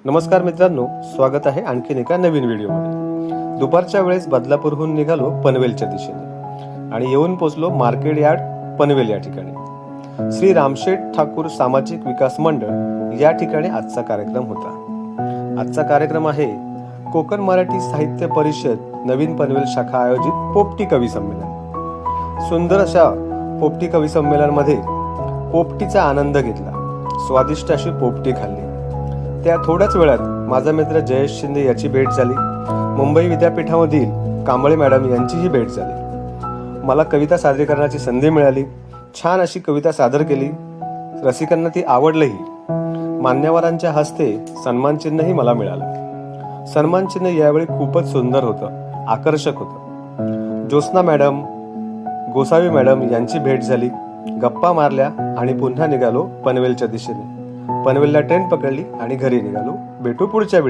नमस्कार मित्रांनो, स्वागत आहे आणखीन एका नवीन व्हिडिओमध्ये। दुपारच्या वेळेस बदलापूरहून निघालो पनवेलच्या दिशेने आणि येऊन पोहोचलो मार्केट यार्ड पनवेल या ठिकाणी। श्री रामशेठ ठाकूर सामाजिक विकास मंडळ या ठिकाणी आजचा कार्यक्रम होता। आजचा कार्यक्रम आहे कोकण मराठी साहित्य परिषद नवीन पनवेल शाखा आयोजित पोपटी कवी संमेलन। सुंदर अशा पोपटी कवी संमेलन मध्ये पोपटीचा आनंद घेतला, स्वादिष्ट अशी पोपटी खाल्ली। त्या थोड्याच वेळात माझा मित्र जयेश शिंदे याची भेट झाली। मुंबई विद्यापीठामधील कांबळे मॅडम यांचीही भेट झाली। मला कविता सादरीकरणाची संधी मिळाली। छान अशी कविता सादर केली, रसिकांना ती आवडलीही। मान्यवरांच्या हस्ते सन्मान चिन्हही मला मिळालं। सन्मान चिन्ह यावेळी खूपच सुंदर होतं, आकर्षक होतं। ज्योत्स्ना मॅडम, गोसावी मॅडम यांची भेट झाली, गप्पा मारल्या आणि पुन्हा निघालो पनवेलच्या दिशेने। पनवेलला ट्रेन पकडली आणि घरी निघालो। भेटू पुढच्या